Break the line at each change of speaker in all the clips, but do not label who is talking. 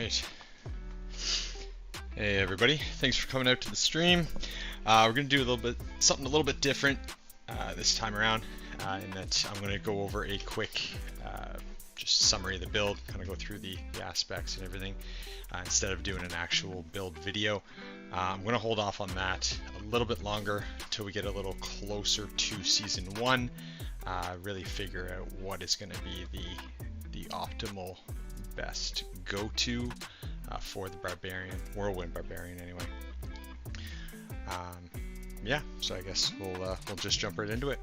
Alright. Hey everybody, thanks for coming out to the stream. We're going to do something a little bit different this time around, in that I'm going to go over a quick just summary of the build, kind of go through the aspects and everything, instead of doing an actual build video. I'm going to hold off on that a little bit longer until we get a little closer to Season 1, really figure out what is going to be the optimal best go-to for the Barbarian, Whirlwind Barbarian anyway. Yeah, so I guess we'll just jump right into it.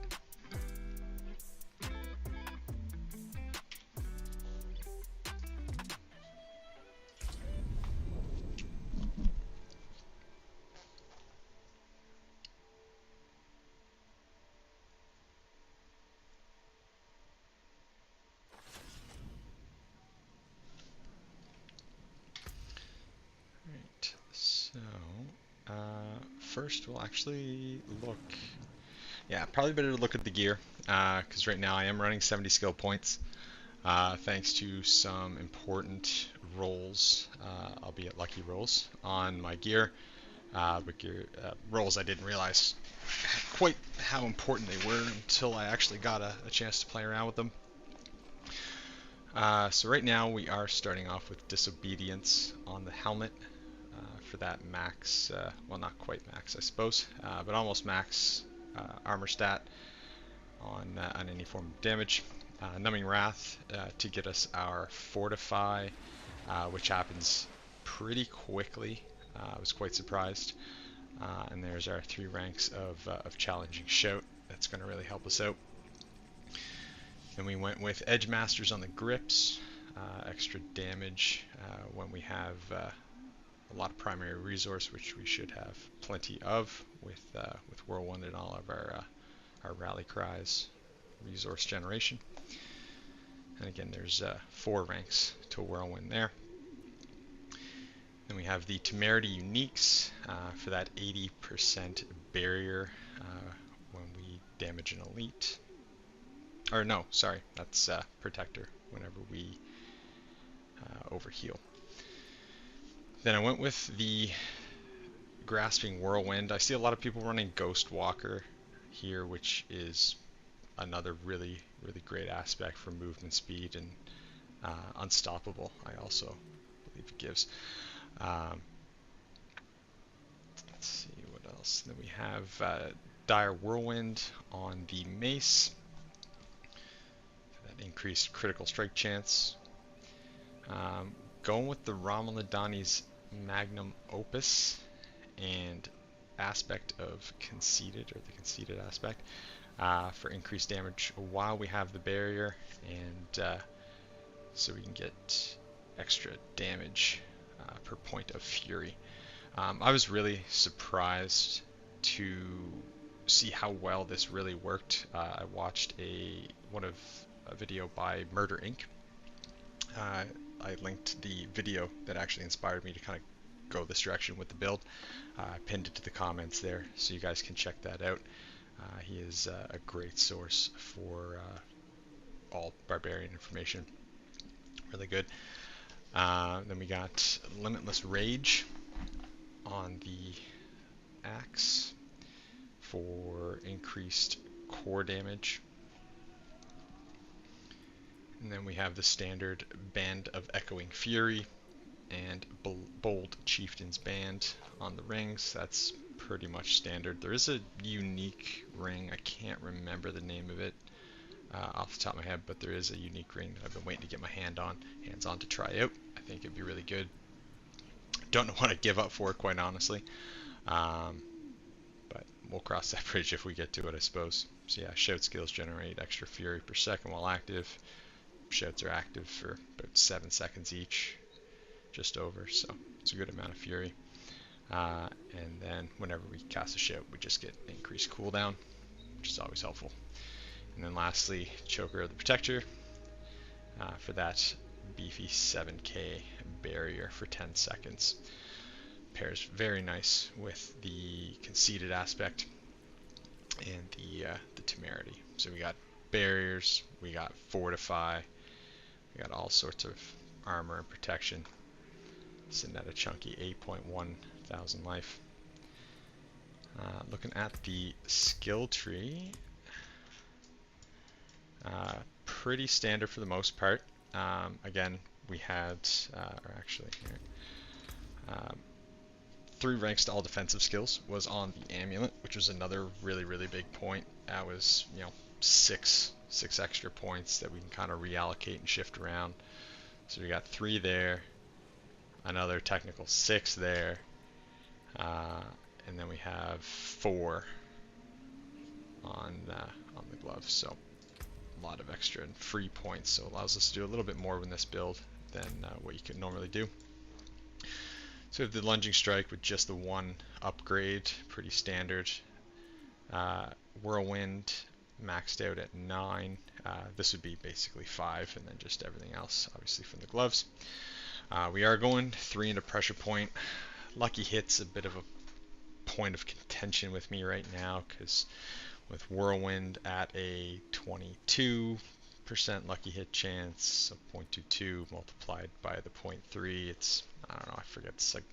First we'll actually look, probably better to look at the gear, because right now I am running 70 skill points, thanks to some important rolls, albeit lucky rolls, on my gear, rolls I didn't realize quite how important they were until I actually got a chance to play around with them. So right now we are starting off with Disobedience on the helmet. For that max, well, not quite max I suppose, but almost max armor stat on any form of damage. Numbing Wrath to get us our Fortify, which happens pretty quickly. I was quite surprised. And there's our 3 ranks of Challenging Shout. That's going to really help us out. Then we went with Edge Masters on the grips, extra damage when we have a lot of primary resource, which we should have plenty of with Whirlwind and all of our rally cries resource generation. And again, there's 4 ranks to Whirlwind there. Then we have the Temerity Uniques for that 80% barrier when we damage an elite. Or no, sorry, that's Protector whenever we overheal. Then I went with the Grasping Whirlwind. I see a lot of people running Ghost Walker here, which is another really great aspect for movement speed and Unstoppable, I also believe it gives. Let's see what else. Then we have Dire Whirlwind on the Mace. That increased critical strike chance. Going with the Romuladani's Magnum Opus and aspect of Conceited, or the Conceited aspect, for increased damage while we have the barrier, and so we can get extra damage per point of fury. I was really surprised to see how well this really worked. I watched a video by Murder Inc. I linked the video that actually inspired me to kind of go this direction with the build. I pinned it to the comments there, so you guys can check that out. He is a great source for all Barbarian information. Really good. Then we got Limitless Rage on the axe for increased core damage. And then we have the standard Band of Echoing Fury and Bold Chieftain's Band on the rings. That's pretty much standard. There is a unique ring. I can't remember the name of it off the top of my head, but there is a unique ring that I've been waiting to get my hands on to try out. I think it'd be really good. Don't know what I'd give up for it, quite honestly. But we'll cross that bridge if we get to it, I suppose. So yeah, shout skills generate extra fury per second while active. Shouts are active for about 7 seconds each, just over, so it's a good amount of fury. And then whenever we cast a shout, we just get increased cooldown, which is always helpful. And then lastly, Choker of the Protector for that beefy 7k barrier for 10 seconds. Pairs very nice with the Conceited aspect and the Temerity. So we got barriers, we got Fortify, we got all sorts of armor and protection. Sitting at a chunky 8.1 thousand life. Looking at the skill tree, pretty standard for the most part. Again, we had, or actually here, 3 ranks to all defensive skills was on the amulet, which was another really big point. That was, you know, six extra points that we can kind of reallocate and shift around. So we got 3 there, another technical 6 there, and then we have 4 on the gloves. So a lot of extra and free points, so it allows us to do a little bit more with this build than what you could normally do. So we have the lunging strike with just the 1 upgrade, pretty standard. Whirlwind maxed out at 9. This would be basically 5, and then just everything else, obviously, from the gloves. We are going 3 into pressure point. Lucky hit's a bit of a point of contention with me right now, because with Whirlwind at a 22% lucky hit chance, a 0.22 multiplied by the 0.3, it's, I don't know, I forget, it's like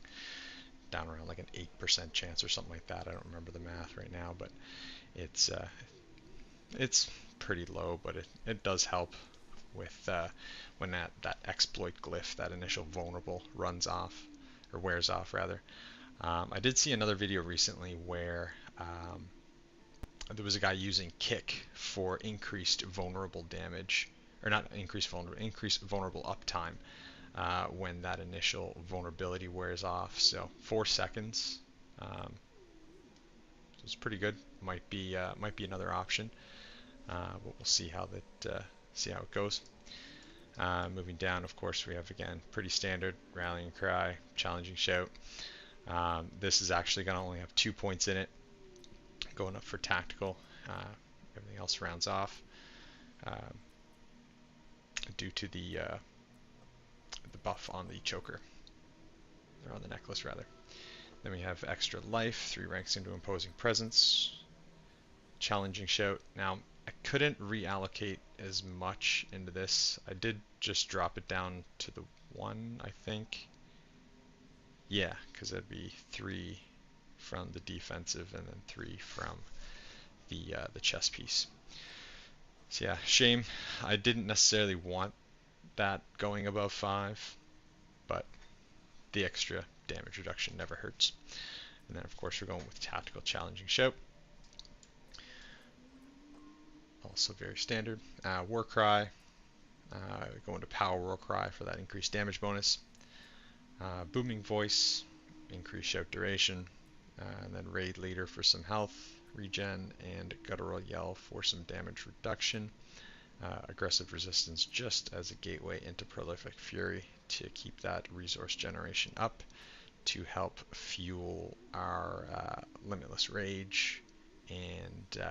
down around like an 8% chance or something like that. I don't remember the math right now, but it's pretty low, but it does help with when that exploit glyph, that initial vulnerable, runs off, or wears off rather. I did see another video recently where there was a guy using kick for increased vulnerable damage, or not increased vulnerable uptime when that initial vulnerability wears off. So 4 seconds, it's pretty good. Might be another option, but we'll see how it goes. Moving down, of course, we have again pretty standard rallying cry, challenging shout. This is actually going to only have 2 points in it. Going up for tactical. Everything else rounds off due to the buff on the choker, or on the necklace rather. Then we have extra life, 3 ranks into imposing presence, challenging shout. Now I couldn't reallocate as much into this. I did just drop it down to the 1, I think. Yeah, because that'd be 3 from the defensive and then 3 from the chest piece. So yeah, shame. I didn't necessarily want that going above 5, but the extra damage reduction never hurts. And then of course we're going with tactical challenging shout. Also very standard. War cry. Going to power war cry for that increased damage bonus. Booming voice, increased shout duration. And then raid leader for some health regen, and guttural yell for some damage reduction. Aggressive resistance just as a gateway into prolific fury to keep that resource generation up to help fuel our limitless rage and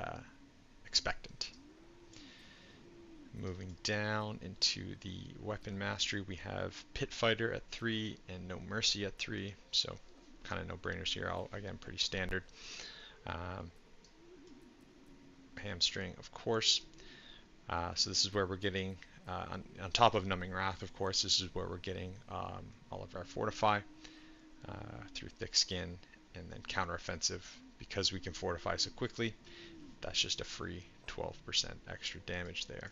expectant. Moving down into the weapon mastery, we have pit fighter at 3 and no mercy at 3, so kind of no brainers here. All again pretty standard. Hamstring, of course. So this is where we're getting, on top of numbing wrath, of course, this is where we're getting all of our fortify through thick skin, and then counteroffensive, because we can fortify so quickly. That's just a free 12% extra damage there.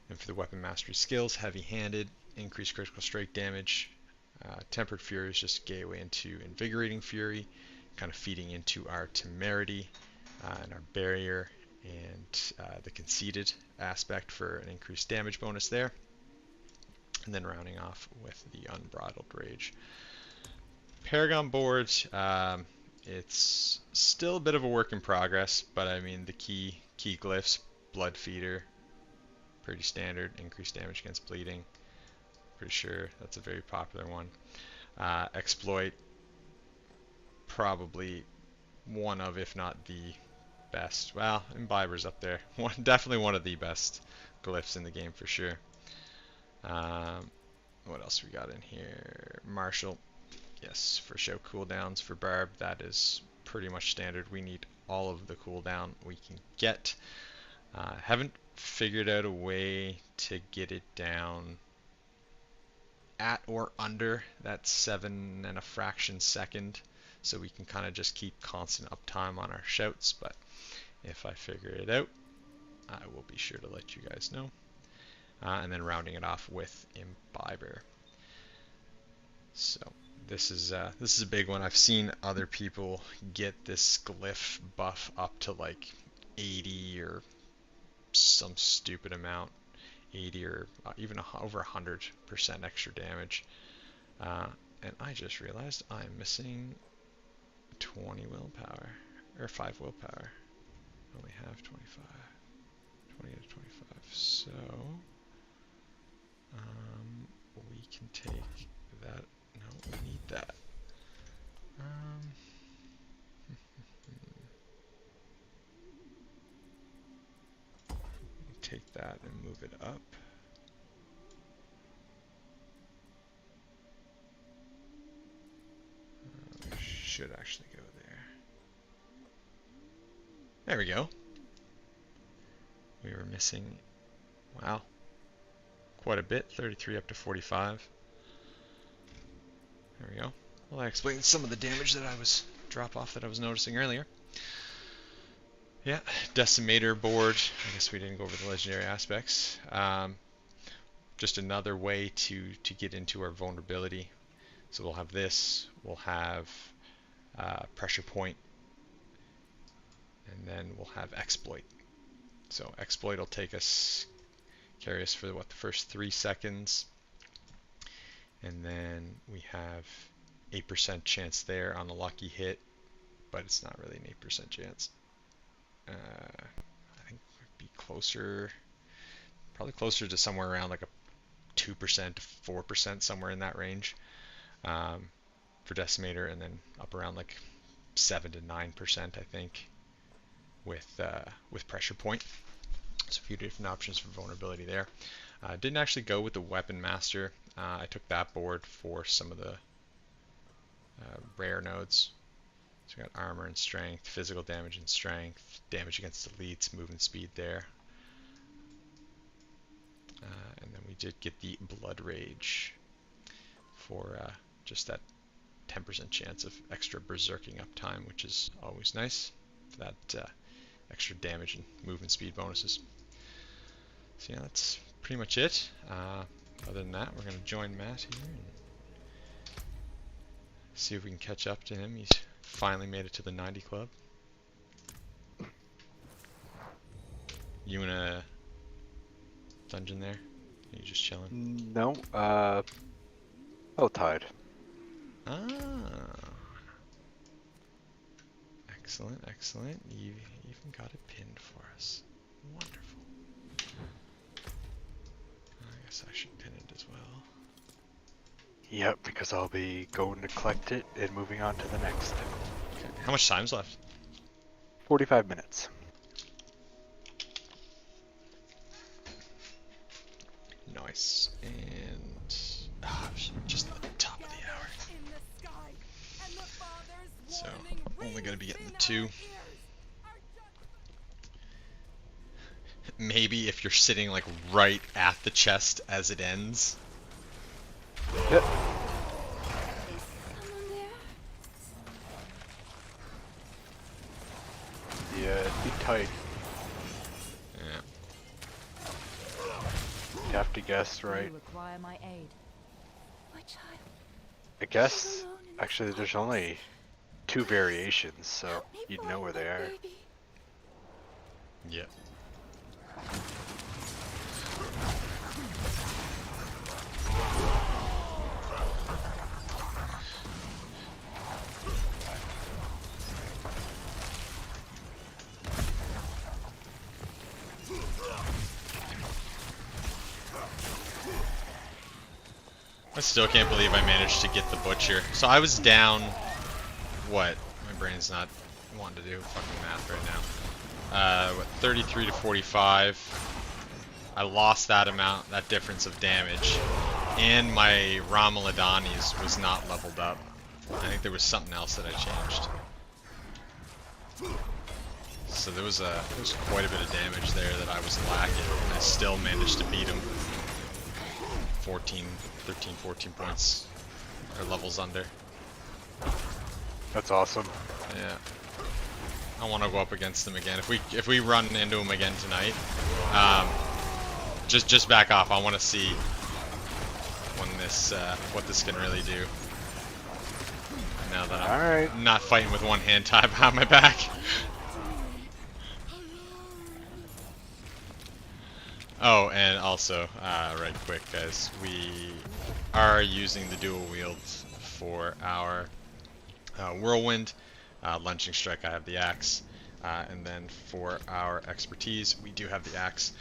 And for the weapon mastery skills, heavy-handed, increased critical strike damage. Tempered fury is just a gateway into invigorating fury, kind of feeding into our temerity and our barrier, and the conceited aspect for an increased damage bonus there. And then rounding off with the unbridled rage. Paragon board, it's still a bit of a work in progress, but I mean the key glyphs, blood feeder, pretty standard, increased damage against bleeding. Pretty sure that's a very popular one. Exploit, probably one of, if not the best. Well, Imbiber's up there. Definitely one of the best glyphs in the game for sure. What else we got in here? Martial, yes, for show cooldowns. For Barb, that is pretty much standard. We need all of the cooldown we can get. Haven't figured out a way to get it down at or under that 7 and a fraction second, so we can kind of just keep constant uptime on our shouts. But if I figure it out, I will be sure to let you guys know. And then rounding it off with Imbiber. So this is a big one. I've seen other people get this glyph buff up to like 80 or some stupid amount, 80 or even over 100% extra damage. And I just realized I'm missing 20 willpower, or 5 willpower. I only have 25, 20 to 25. So we can take that. No, we need that. Take that and move it up. Should actually go there. There we go. We were missing, wow, quite a bit, 33 up to 45. There we go. Well, that explains some of the damage that I was drop off that I was noticing earlier. Yeah, decimator board. I guess we didn't go over the legendary aspects. Just another way to get into our vulnerability. So we'll have this. We'll have pressure point, and then we'll have exploit. So exploit will take us, carry us for what, the first 3 seconds, and then we have 8% chance there on a lucky hit, but it's not really an 8% chance. I think it'd be closer, probably closer to somewhere around like a 2% to 4%, somewhere in that range for decimator, and then up around like 7 to 9%, I think, with pressure point. So a few different options for vulnerability there. Didn't actually go with the weapon master. I took that board for some of the rare nodes. So we got armor and strength, physical damage and strength, damage against elites, movement speed there. And then we did get the blood rage for just that 10% chance of extra berserking uptime, which is always nice for that extra damage and movement speed bonuses. So yeah, that's pretty much it. Other than that, we're going to join Matt here and see if we can catch up to him. He's finally made it to the 90 club. You in a dungeon there? Are you just chilling?
No, tied.
Ah. Excellent, excellent. You even got it pinned for us. Wonderful. I guess I should pin it as well.
Yep, because I'll be going to collect it and moving on to the next.
Okay. How much time's left?
45 minutes.
Nice. And just at the top of the hour. So only going to be getting the 2. Maybe if you're sitting like right at the chest as it ends.
Yep. Yeah, it'd be tight.
Yeah.
You'd have to guess, right?
You require my aid. My child.
I guess, actually, there's only 2 variations, so you'd know where they are.
Yeah. I still can't believe I managed to get the butcher. So I was down, what? My brain's not wanting to do fucking math right now. What, 33 to 45. I lost that amount, that difference of damage. And my Ramaladani's was not leveled up. I think there was something else that I changed. So there was quite a bit of damage there that I was lacking, and I still managed to beat him. 14, 13, 14 points or levels under.
That's awesome.
Yeah. I want to go up against them again. If we run into them again tonight, just back off. I want to see when this what this can really do. Now that I'm not fighting with one hand tied behind my back. Oh, and also, right quick, guys, we are using the dual wields for our Whirlwind. Lunging Strike, I have the axe. And then for our expertise, we do have the axe.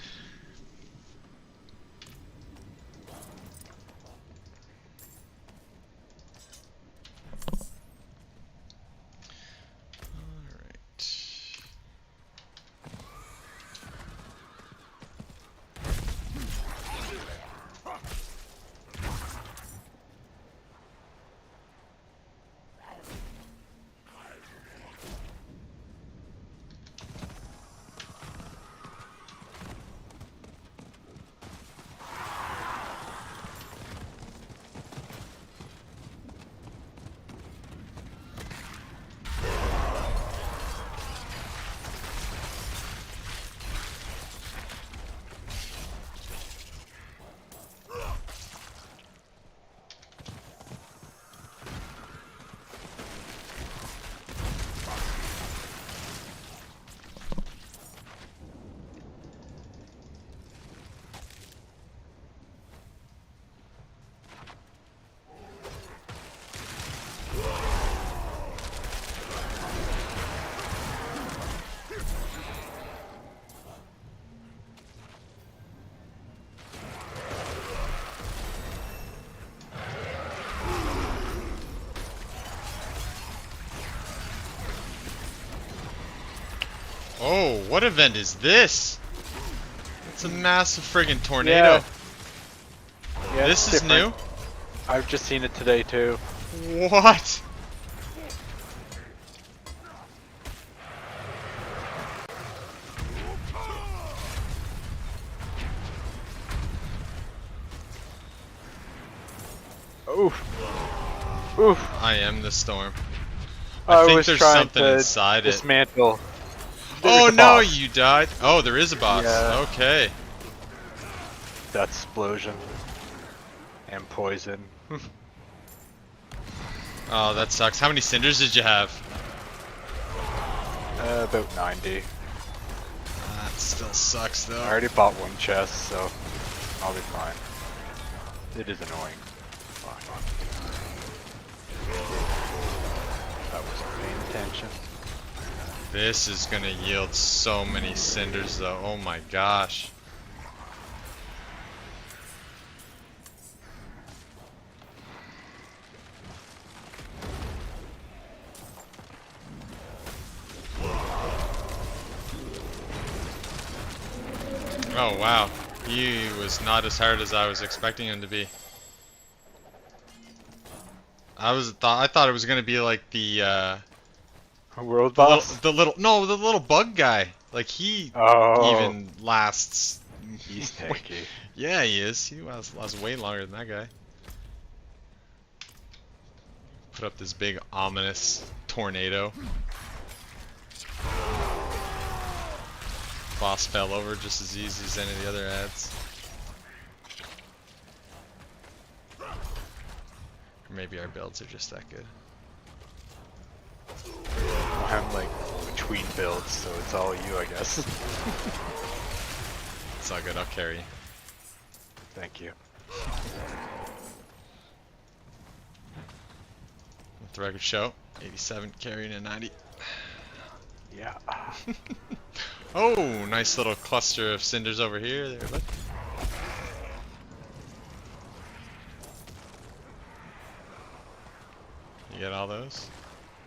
Oh, what event is this? It's a massive friggin' tornado.
Yeah,
this is new?
I've just seen it today too.
What?
Oof. Oof.
I am the storm. I think there's something inside it.
Dismantle.
Oh no, you died. Oh, there is a boss.
Yeah.
Okay.
That explosion. And poison.
Oh, that sucks. How many cinders did you have?
About 90.
That still sucks though.
I already bought one chest, so I'll be fine. It is annoying. That wasn't paying attention.
This is gonna yield so many cinders though. Oh my gosh. Oh wow, he was not as hard as I was expecting him to be. I thought it was gonna be like the
World boss?
the little bug guy. Like he even lasts.
He's tanky.
Yeah, he is. He lasts way longer than that guy. Put up this big ominous tornado. Boss fell over just as easy as any of the other ads. Or maybe our builds are just that good.
I'm like between builds, so it's all you, I guess.
It's all good, I'll carry you.
Thank you.
Let the record show. 87 carrying a 90.
Yeah.
Oh, nice little cluster of cinders over here. There, bud. You get all those?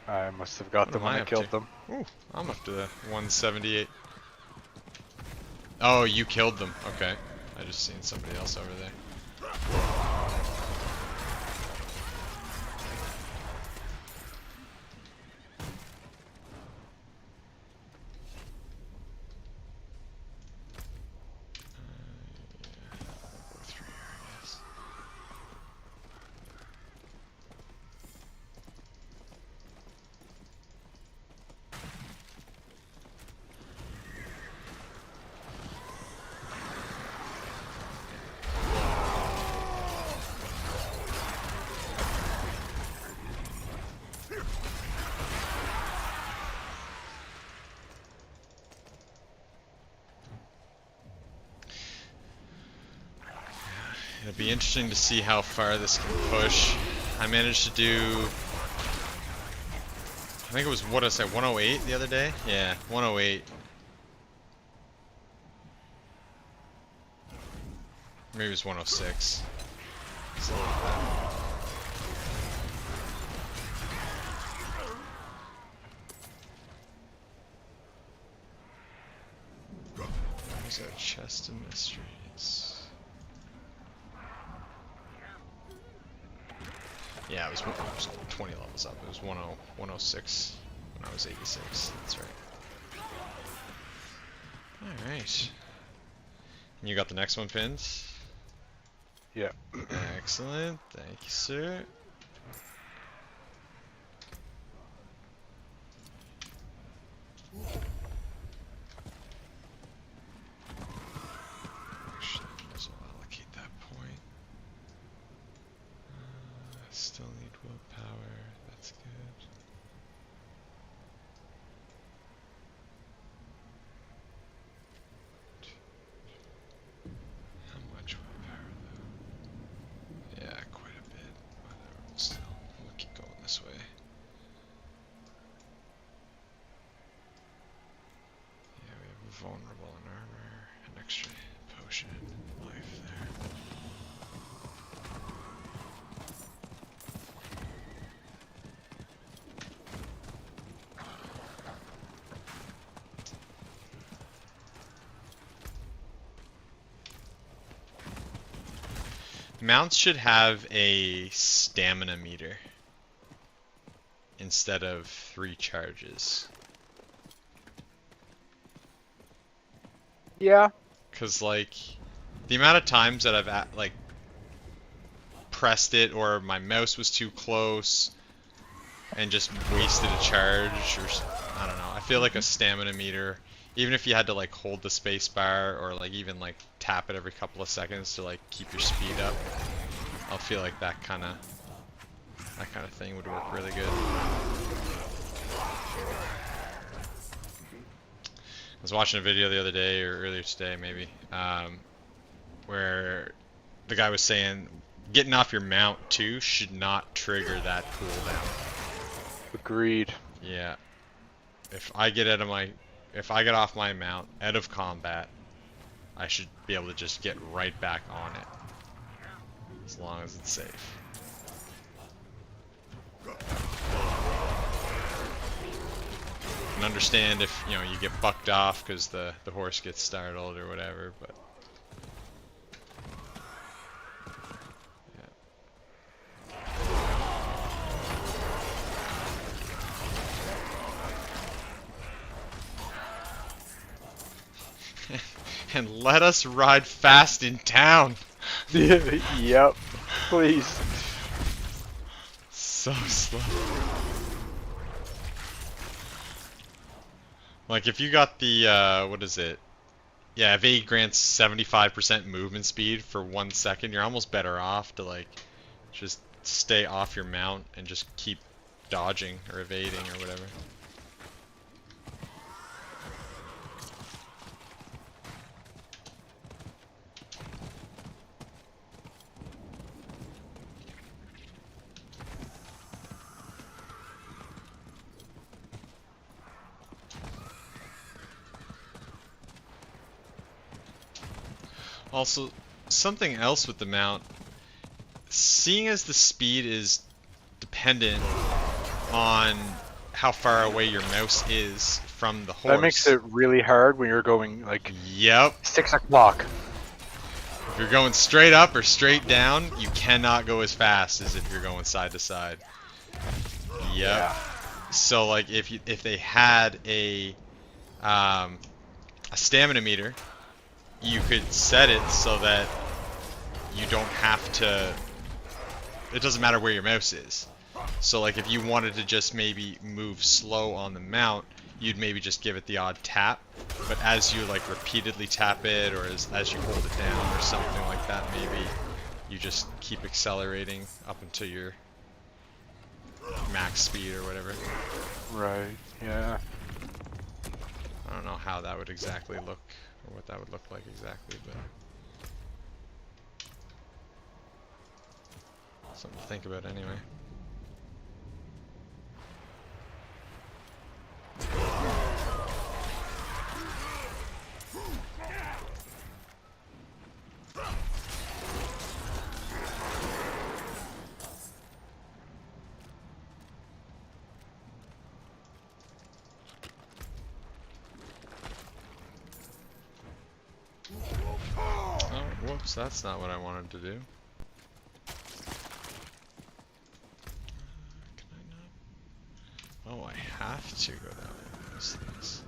I must have got them when I killed them.
Ooh, I'm up to 178. Oh, you killed them. Okay. I just seen somebody else over there. It'll be interesting to see how far this can push. I managed to do, I think it was, what did I say, 108 the other day? Yeah, 108. Maybe it was 106. Something like that. There's a chest of mysteries. Yeah, it was 20 levels up. It was 106 when I was 86. That's right. Alright. And you got the next one pinned?
Yeah.
Excellent. Thank you, sir. Actually, I might as well allocate that point. Still need willpower. That's good. How much willpower, though? Yeah, quite a bit. Whatever, but still, we'll keep going this way. Yeah, we have a vulnerable in armor, an extra potion, life there. Mounts should have a stamina meter instead of 3 charges.
Yeah.
Cause like the amount of times that I've like pressed it or my mouse was too close and just wasted a charge or I don't know. I feel like a stamina meter, even if you had to like hold the space bar or like even like tap it every couple of seconds to like keep your speed up, I'll feel like that kind of thing would work really good. I was watching a video the other day or earlier today maybe, where the guy was saying getting off your mount too should not trigger that cooldown.
Agreed.
Yeah. If I get off my mount out of combat, I should be able to just get right back on it. As long as it's safe. I can understand if, you know, you get bucked off because the horse gets startled or whatever, but and let us ride fast in town.
Yep. Please.
So slow. Like if you got the what is it? Yeah, evade grants 75% movement speed for 1 second. You're almost better off to like just stay off your mount and just keep dodging or evading or whatever. Also, something else with the mount, seeing as the speed is dependent on how far away your mouse is from the horse.
That makes it really hard when you're going like
Yep.
6 o'clock.
If you're going straight up or straight down, you cannot go as fast as if you're going side to side. Yep.
Yeah.
So like if they had a stamina meter, you could set it so that you don't have to, it doesn't matter where your mouse is. So like if you wanted to just maybe move slow on the mount, you'd maybe just give it the odd tap, but as you like repeatedly tap it or as you hold it down or something like that, maybe you just keep accelerating up until your max speed or whatever.
Right. Yeah.
I don't know how that would exactly look or what that would look like exactly, but Something to think about anyway. Oh, whoops, that's not what I wanted to do. Can I not? Oh, I have to go down those things.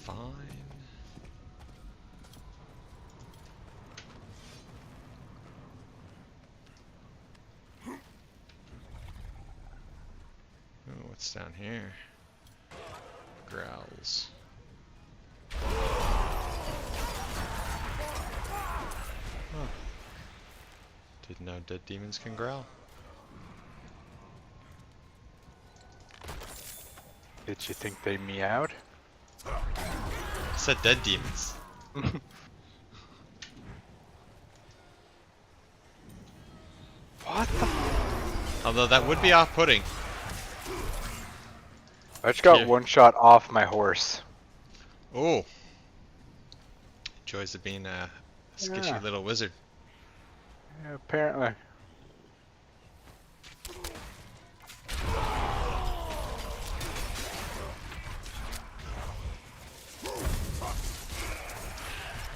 Fine. Oh, what's down here? Growls. Huh. Didn't know dead demons can growl.
Did you think they meowed?
I said dead demons.
What the?
Although that would be off-putting.
I just got
Yeah.
one shot off my horse.
Oh. Joys of being a sketchy
Yeah.
little wizard.
Yeah, apparently.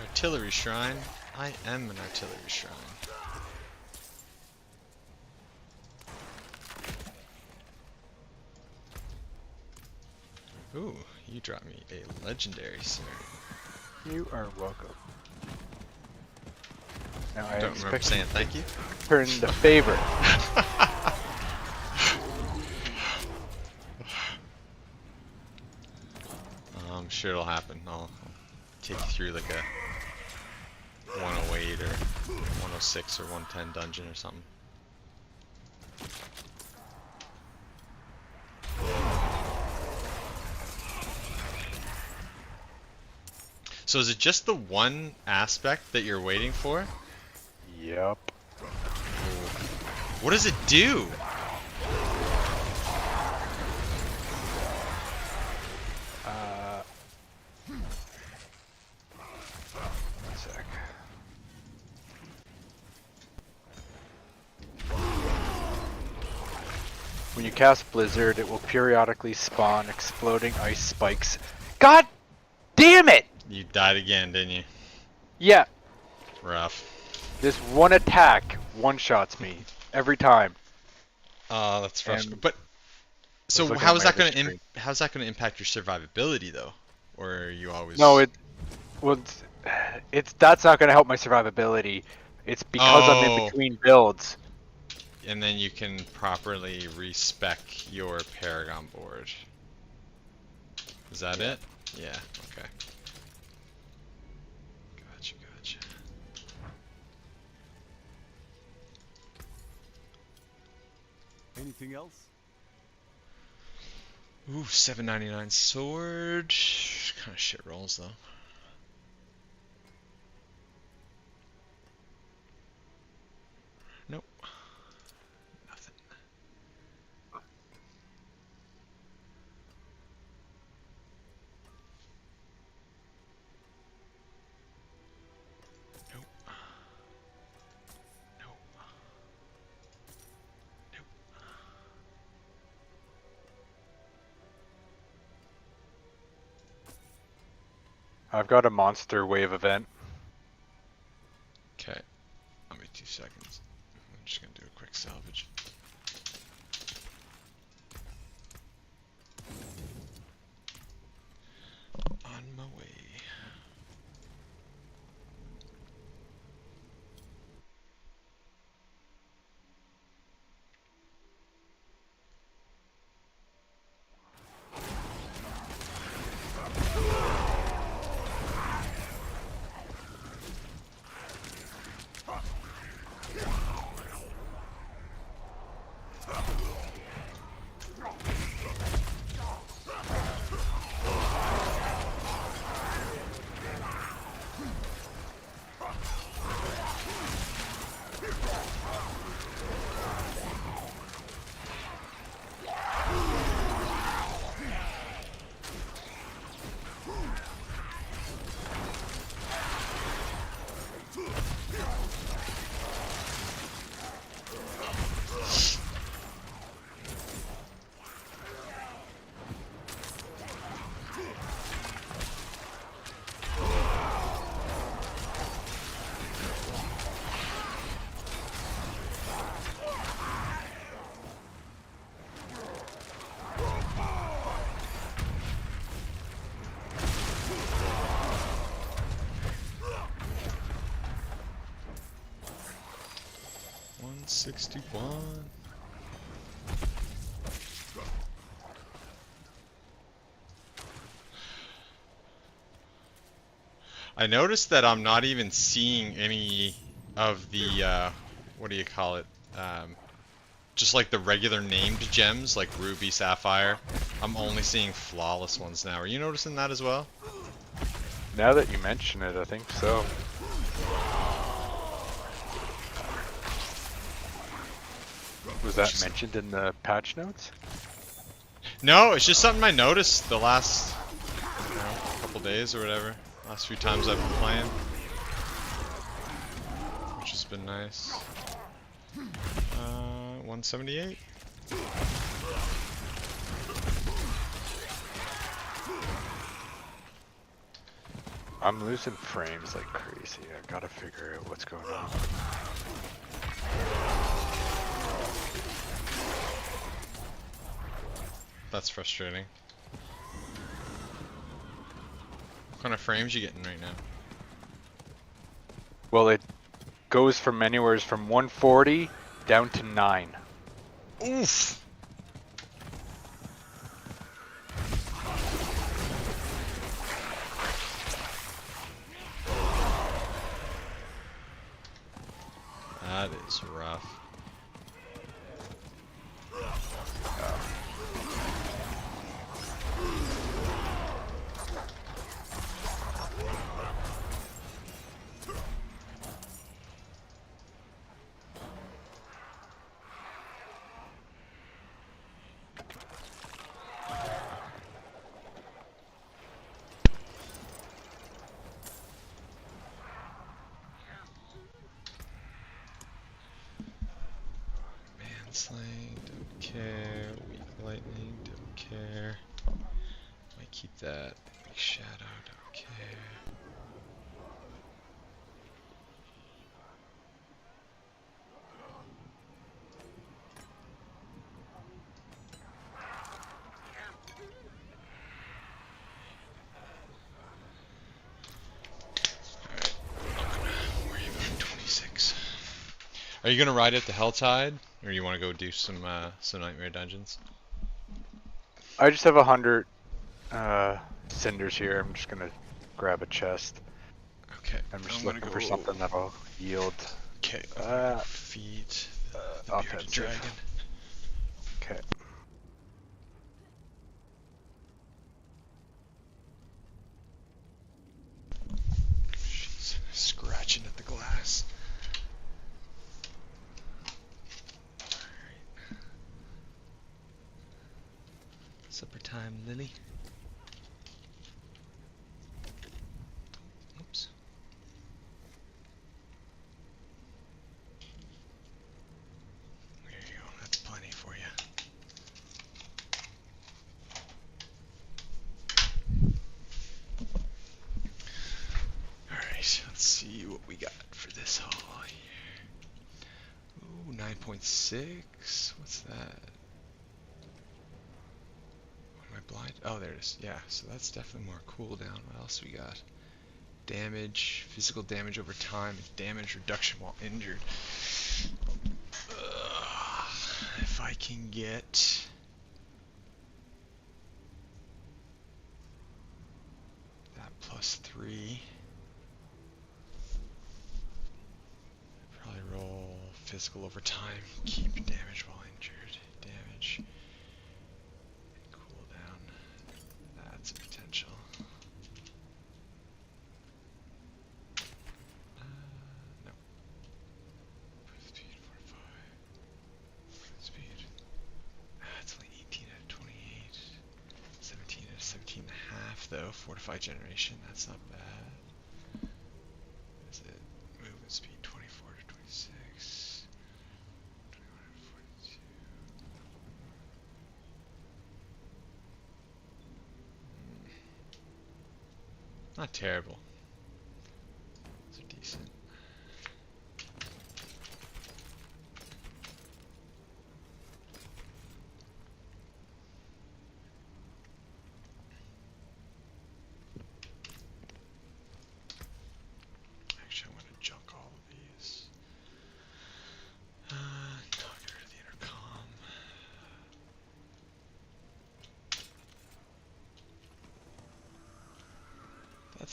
Artillery shrine. I am an artillery shrine. Ooh, you dropped me a legendary, sir.
You are welcome. Now I
Don't remember
expect
saying thank you.
to turn the favor.
I'm sure it'll happen. I'll take you through like a 108 or 106 or 110 dungeon or something. So is it just the one aspect that you're waiting for?
Yep.
What does it do?
One sec. When you cast Blizzard, it will periodically spawn exploding ice spikes. God damn it!
You died again, didn't you?
Yeah,
Rough.
this one attack one-shots me every time.
Oh, that's frustrating.
And
But so
looking
how
at
is
my
that going to
history.
how's that going to impact your survivability though? Or are you always
No, well, it's that's not going to help my survivability. It's because I'm in
Oh.
between builds.
And then you can properly respec your Paragon board. Is that it? Yeah, okay. Gotcha, gotcha.
Anything else?
Ooh, 7.99 sword. Kind of shit rolls though. Nope. Nothing. Nope. Nope. Nope.
I've got a monster wave event.
Okay. I'll be 2 seconds. I'm just gonna do a quick salvage. On my way. 61. I noticed that I'm not even seeing any of the, what do you call it? Just like the regular named gems, like Ruby, Sapphire. I'm only seeing flawless ones now. Are you noticing that as well?
Now that you mention it, I think so. Was that mentioned in the patch notes?
No, it's just something I noticed the last, couple days or whatever. Last few times I've been playing. Which has been nice. 178.
I'm losing frames like crazy. I gotta figure out what's going on.
That's frustrating. What kind of frames you getting right now?
Well, it goes from anywhere from 140 down to 9.
Oof! That is rough. Slaying, don't care. Weak lightning, don't care. Might keep that. Big shadow, don't care. Alright, not gonna worry about 26. Are you gonna ride at the Helltide? Or you wanna go do some Nightmare Dungeons?
I just have 100 cinders here. I'm just gonna grab a chest.
Okay.
I'm just looking for something that'll yield.
Okay, feed the bearded
offensive.
dragon.
Okay.
She's scratching at the glass. Alright. Supper time, Lily. Oops. There you go, that's plenty for you. Alright, let's see what we got for this haul here. Ooh, 9.6. What's that? What am I blind? Oh, there it is. Yeah, so that's definitely more cooldown. What else we got? Damage, physical damage over time, and damage reduction while injured. If I can get that +3, probably roll physical over time, keep damage while injured, damage, cooldown. That's a potential. No. Speed 45. Speed. It's only 18 out of 28. 17 out of 17 and a half though. Fortified generation, that's not bad. What is it? Movement speed 24 to 26. 21 to 42. Not terrible. Those are decent. Actually, I'm gonna junk all of these.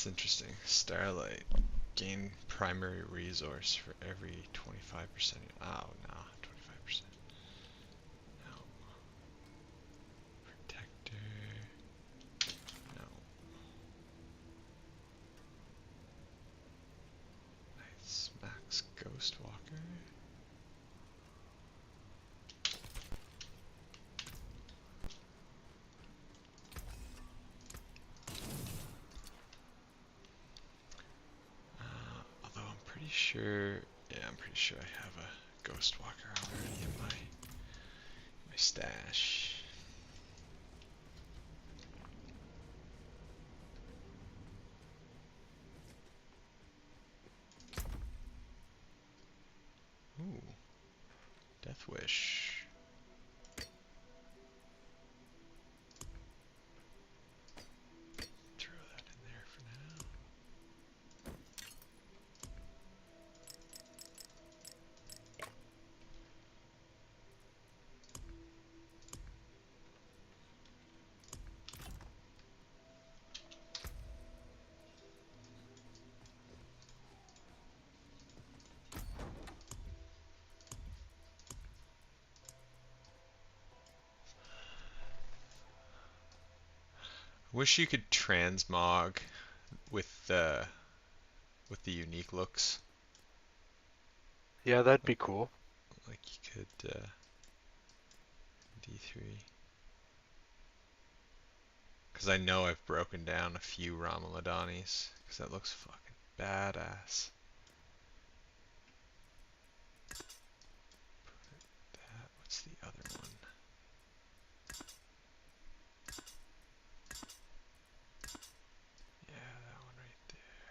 That's interesting. Starlight. Gain primary resource for every 25%. Oh, no. 25%. No. Protector. No. Nice. Max Ghostwalker. Although I'm pretty sure, yeah, I'm pretty sure I have a Ghostwalker already in my stash. Ooh, Death Wish. Throw that in there for now. Wish you could transmog with the unique looks.
Yeah, that'd be cool.
Like you could D3. Because I know I've broken down a few Ramaladonis. Because that looks fucking badass. That, what's the other one? Yeah, that one right there.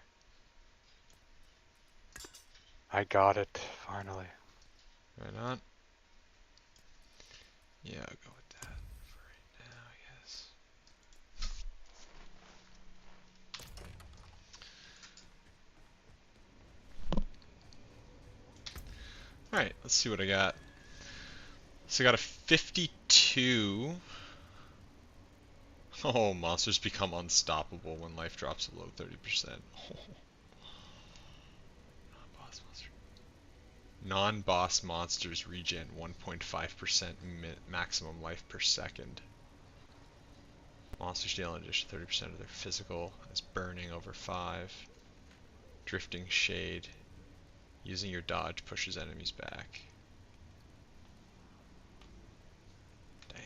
I got it, finally.
Right on. Yeah, I'll go with that for right now, I guess. Alright, let's see what I got. So I got a 52. Oh, monsters become unstoppable when life drops below 30%. Non-boss monster. Non-boss monsters regen 1.5% maximum life per second. Monsters deal an additional 30% of their physical as burning over 5. Drifting shade. Using your dodge pushes enemies back. Damn.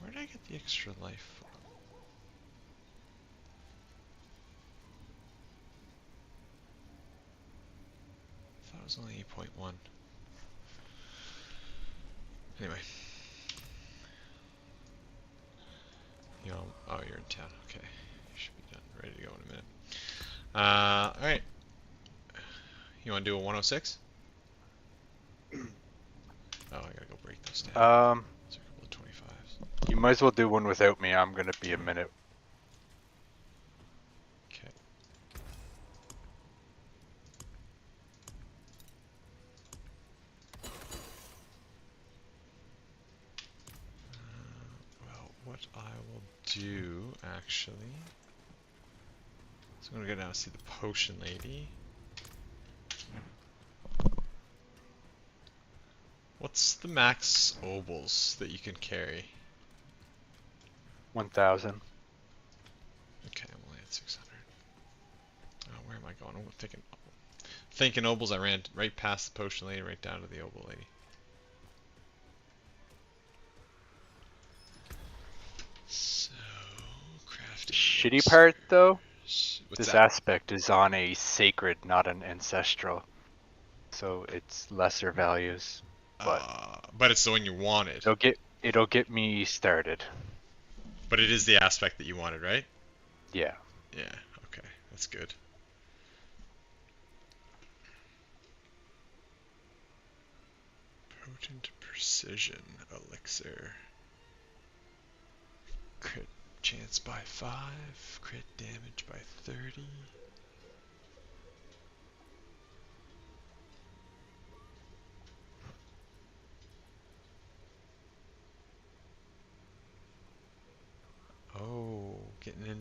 Where did I get the extra life from? I thought it was only 8.1. Anyway. You know, oh, you're in town. Okay. You should be done. Ready to go in a minute. Alright. You want to do a 106? Oh, I gotta go break those down. Those are a couple of 25s.
You might as well do one without me. I'm gonna be a minute.
Okay. Well, what I will do, actually... So I'm gonna go down and see the potion lady. What's the max obols that you can carry?
1,000.
Okay, I'm only at 600. Oh, where am I going? I'm thinking obols. I ran right past the potion lady, right down to the obol lady. So, crafting.
Shitty part though,
What's
this
that?
aspect is on a sacred, not an ancestral. So it's lesser values.
But it's the one you wanted.
It'll get me started.
But it is the aspect that you wanted, right?
Yeah.
Yeah, okay. That's good. Potent Precision Elixir. Crit chance by 5. Crit damage by 30.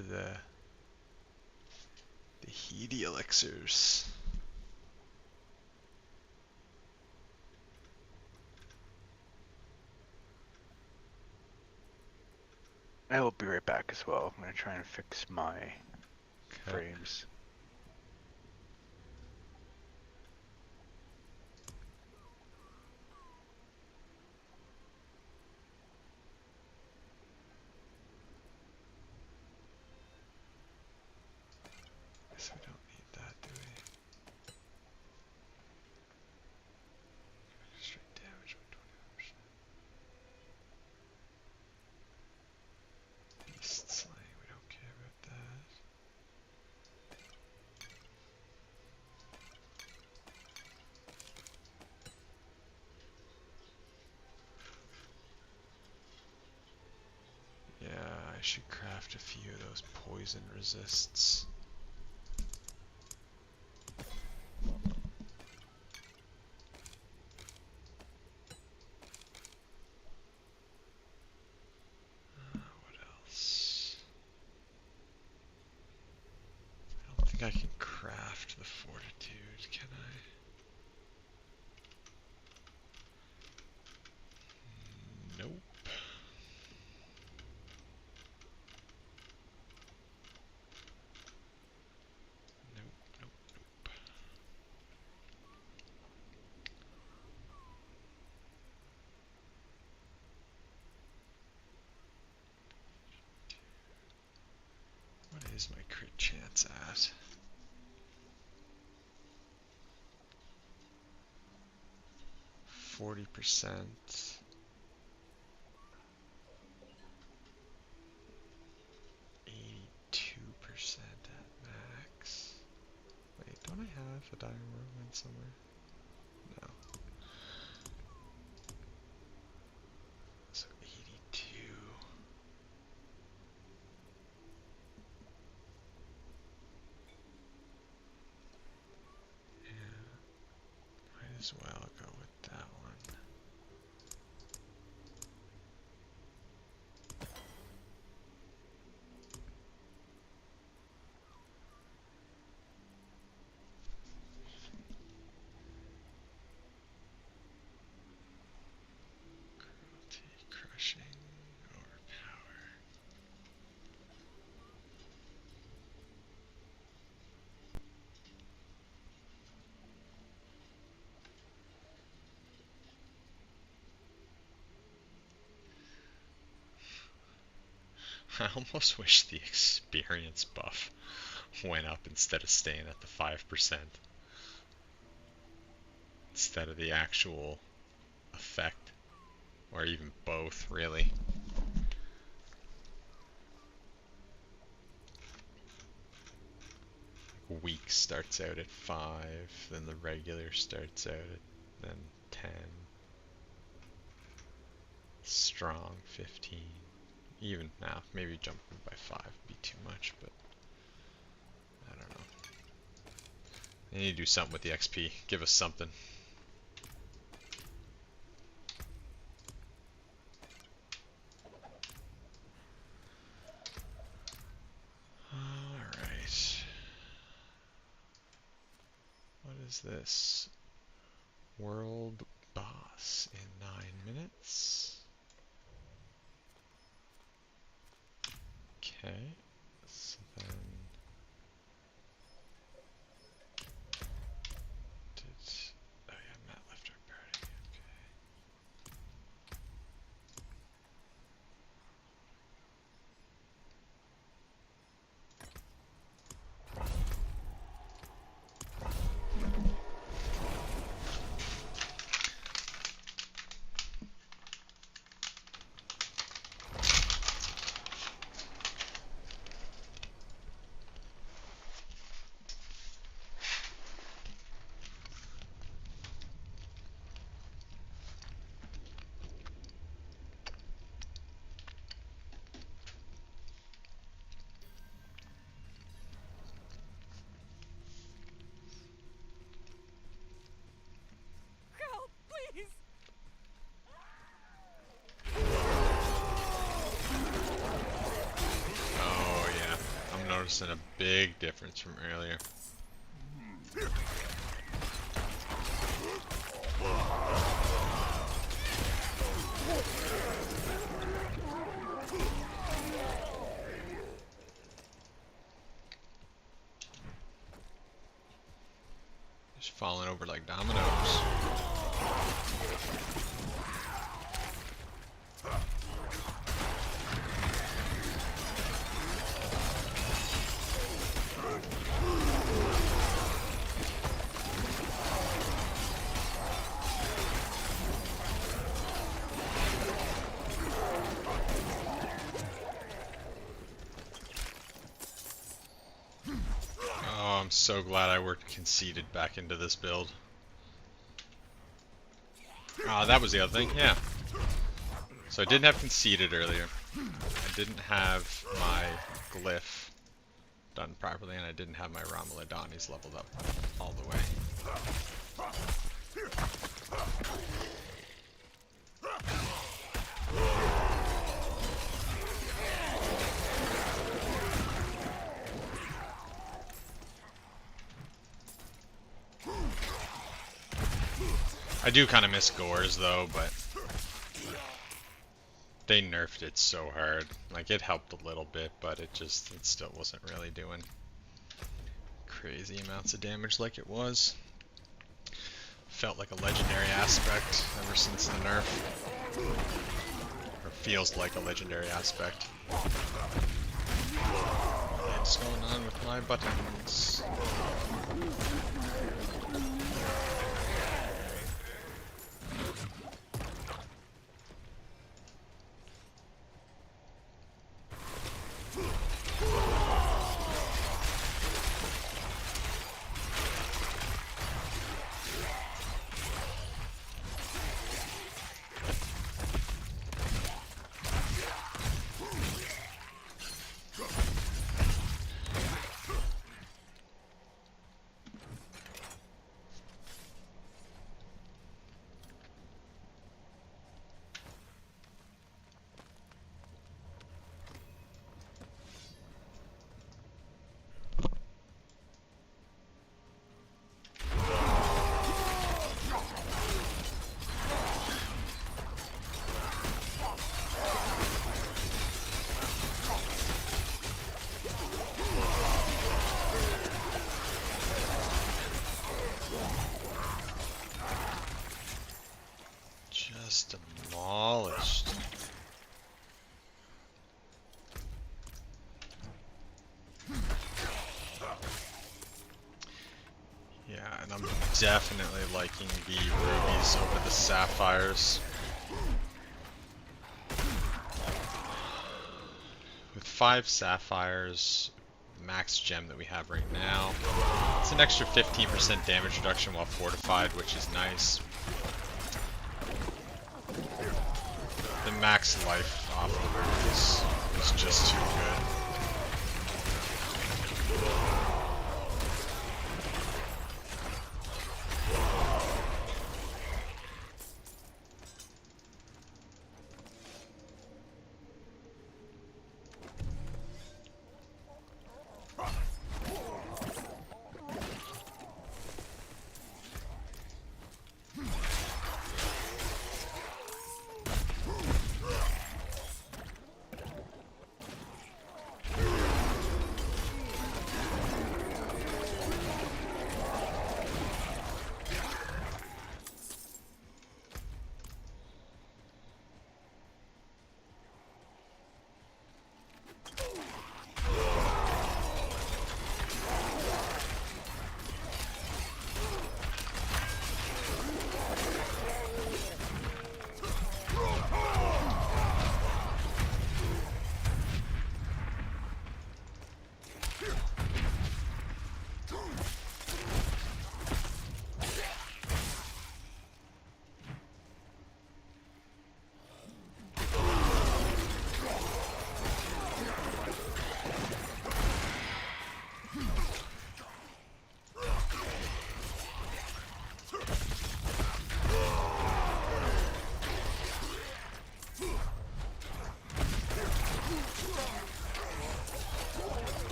the heedy elixirs.
I will be right back as well. I'm gonna try and fix my
Okay.
frames.
Guess we don't need that, do we? Straight damage by 21%. Beast slaying, we don't care about that. Yeah, I should craft a few of those poison resists. What else? I don't think I can craft the fortitude, can I? Nope. Nope, nope, nope. What is my crit chance at? 40%. 82% at max. Wait, don't I have a dire whirlwind somewhere? No. So 82. Yeah, might as well go with that one. Cruelty, crushing, overpower. I almost wish the experience buff went up instead of staying at the 5%. Instead of the actual effect. Or even both, really. Weak starts out at 5, then the regular starts out at then 10. Strong 15. Even now, maybe jumping by 5 would be too much, but I don't know. They need to do something with the XP. Give us something. Alright. What is this? World boss in 9 minutes. Okay. So then oh yeah, Matt left our party. Okay. worse and a big difference from earlier. Just falling over like dominoes. Oh, I'm so glad I worked conceited back into this build. Ah, that was the other thing, yeah. So I didn't have conceited earlier. I didn't have my glyph done properly, and I didn't have my Romuladanis leveled up all the way. I do kind of miss Gores though, but they nerfed it so hard. Like, it helped a little bit, but it still wasn't really doing crazy amounts of damage like it was. Felt like a legendary aspect ever since the nerf. Or feels like a legendary aspect. What's going on with my buttons? Demolished. Yeah, and I'm definitely liking the rubies over the sapphires. With 5 sapphires, max gem that we have right now, it's an extra 15% damage reduction while fortified, which is nice. The max life off the rubies is just too good.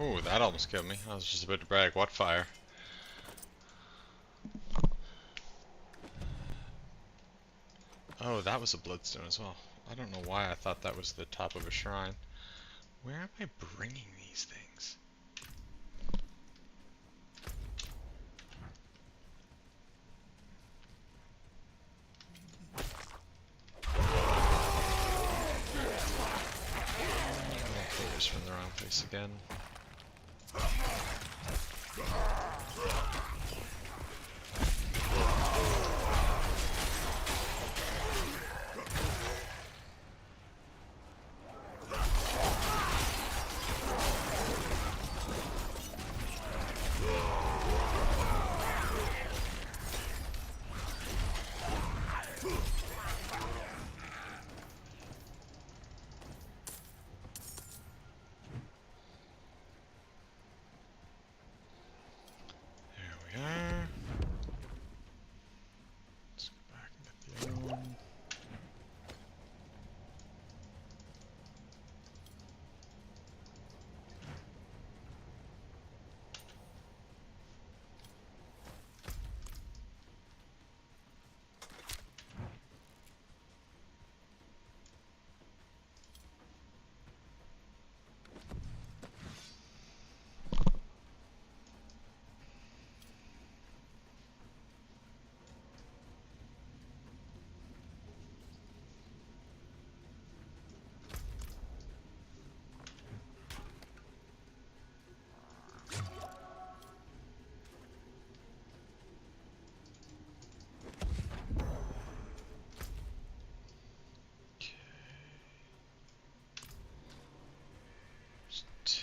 Ooh, that almost killed me. I was just about to brag. What fire? Oh, that was a bloodstone as well. I don't know why I thought that was the top of a shrine. Where am I bringing these things? Focus from the wrong place again. There we are. Let's go back and get the other one. Two.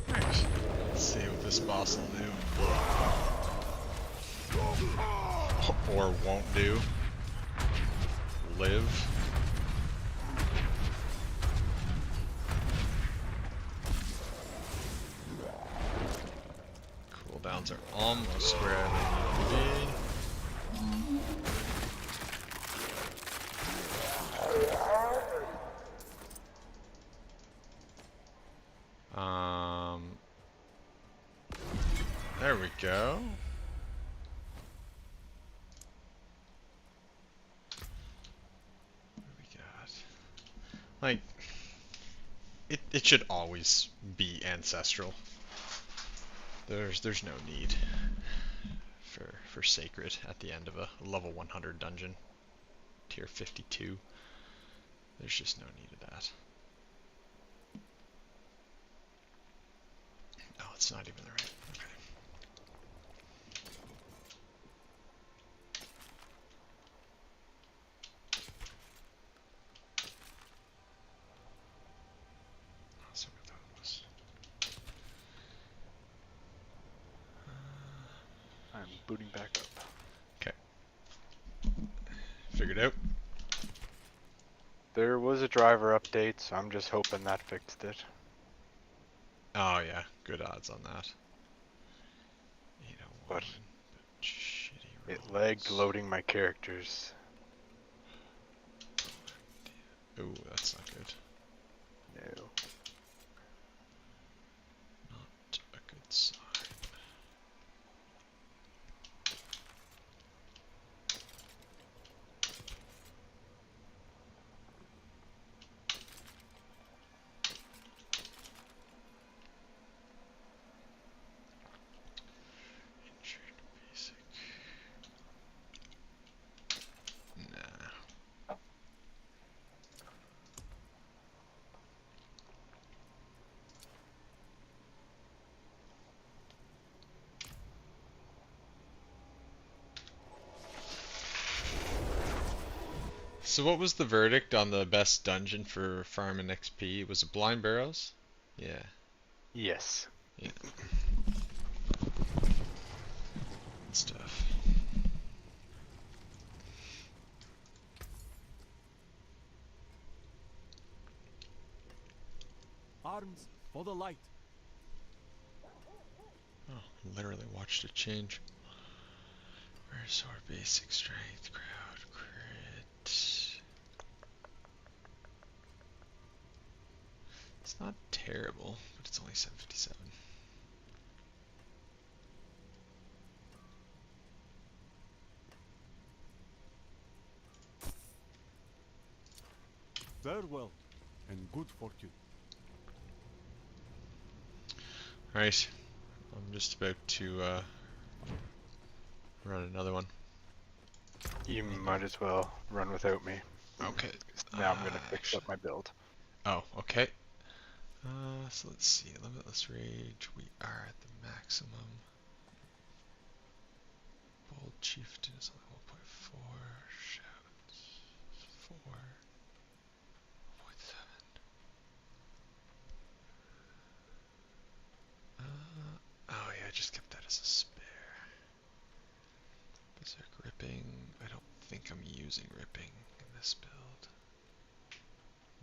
Right. Let's see what this boss will do. Or won't do. Live. Cooldowns are almost where I need to be. There we go. What do we got? Like, it should always be ancestral. There's no need for sacred at the end of a level 100 dungeon, tier 52. There's just no need of that. Oh, it's not even the right. Okay. That's what I thought it was.
I'm booting back up.
Okay. Figured out.
There was a driver update, so I'm just hoping that fixed it.
Oh yeah, good odds on that. 801,
But
shitty
it
rolls.
lagged loading my characters.
Ooh, that's not good.
No.
Not a good sign. Injured basic. Nah. So what was the verdict on the best dungeon for farming XP? Was it Blind Barrows? Yeah.
Yes.
Yeah. Good stuff.
Arms for the light.
Oh, literally watched it change. Where's our basic strength, crowd, crit? It's not terrible, but it's only 757.
Farewell, and good fortune.
Alright, I'm just about to run another one.
You might as well run without me.
Okay.
Now I'm gonna fix up my build.
Oh, okay. So let's see. Limitless Rage. We are at the maximum. Bold Chieftain is only 1.4. Shouts. 4. 1.7. Oh yeah, I just kept that as a spare. Berserk Ripping. I don't think I'm using Ripping in this build.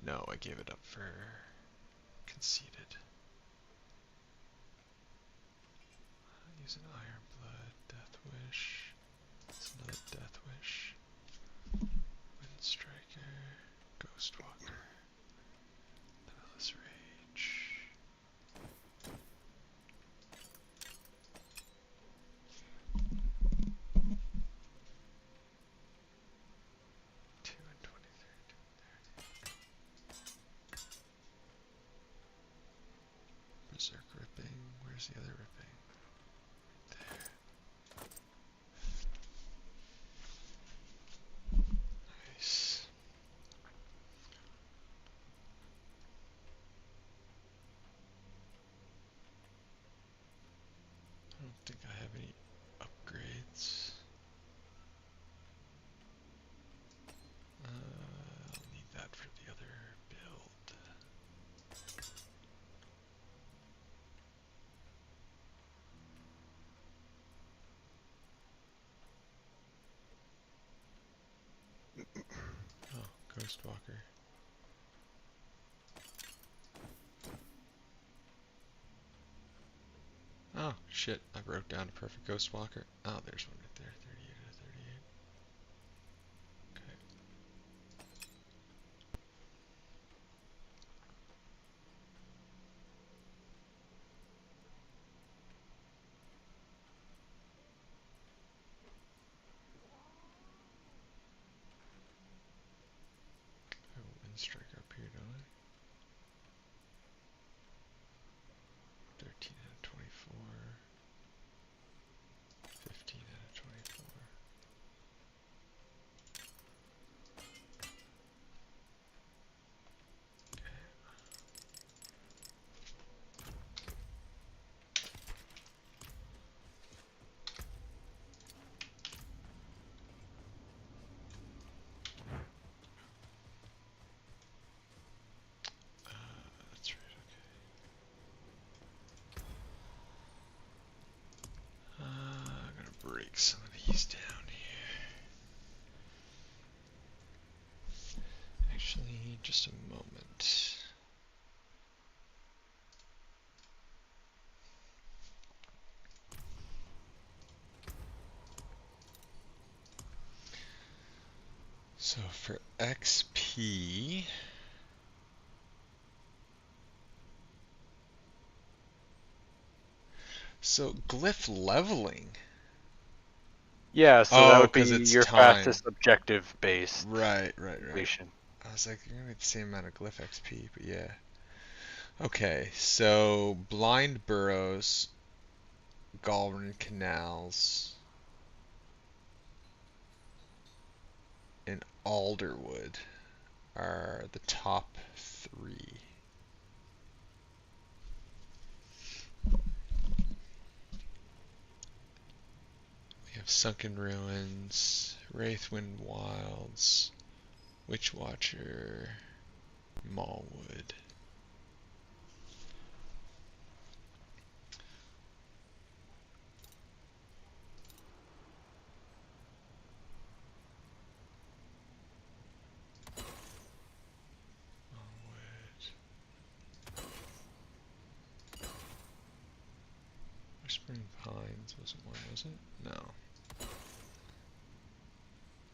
No, I gave it up for Conceited. Use an Iron Blood, Death Wish. That's another Death Wish. Wind Striker, Ghost Walker, Limitless Rage. Two and 23. Berserk Ripping. Where's the other ripping? There. Nice. I don't think I have any upgrades. I'll need that for the other build. Oh, Ghost Walker. Oh, shit. I wrote down a perfect Ghost Walker. Oh, there's one right there. 38 out of 38. Okay. I have a Wind Striker up here, don't I? 13 out of 24. 15 out of 24. That's right, okay. I'm gonna break some of these down here. Actually, just a moment. So for XP, so glyph leveling.
Yeah, so that
Oh,
would be
because it's
your
time.
fastest objective based
Right.
completion.
I was like, you're gonna get the same amount of glyph XP, but yeah. Okay, so blind burrows, Galrin canals, and Alderwood are the top 3. We have Sunken Ruins, Wraithwind Wilds, Witchwatcher, Mallwood. Mallwood. Whispering Pines wasn't one, was it? No.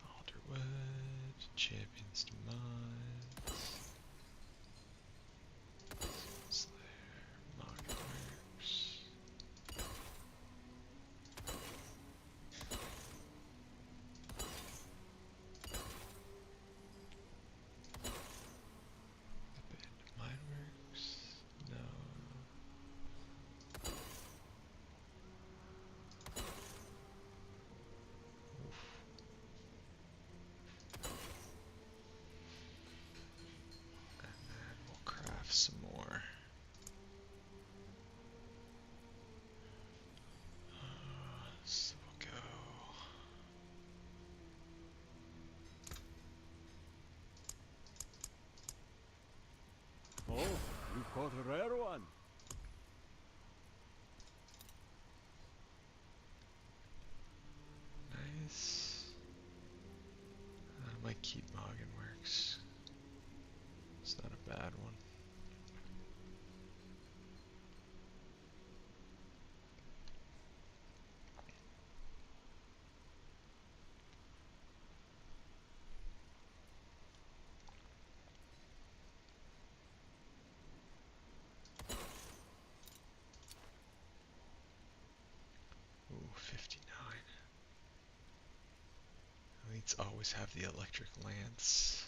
Alderwood, Champion's Demise, Slayer, Mockworks. Abandoned Mineworks? No. And then we'll craft some more. So we'll go.
Oh, you've caught a rare one.
Nice. I might keep Morganworks. It's not a bad one. Ooh, 59. Elites always have the electric lance.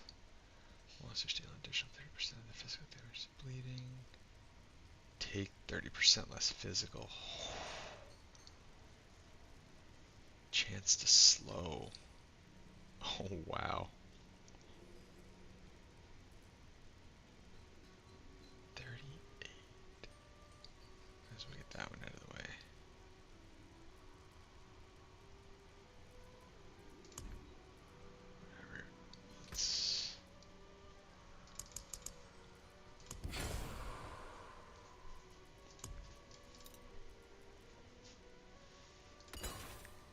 Monsters deal an additional 30% of the physical damage to bleeding. Take 30% less physical. Chance to slow. Oh wow. 38. As we get that one out of the way. Whatever. Let's.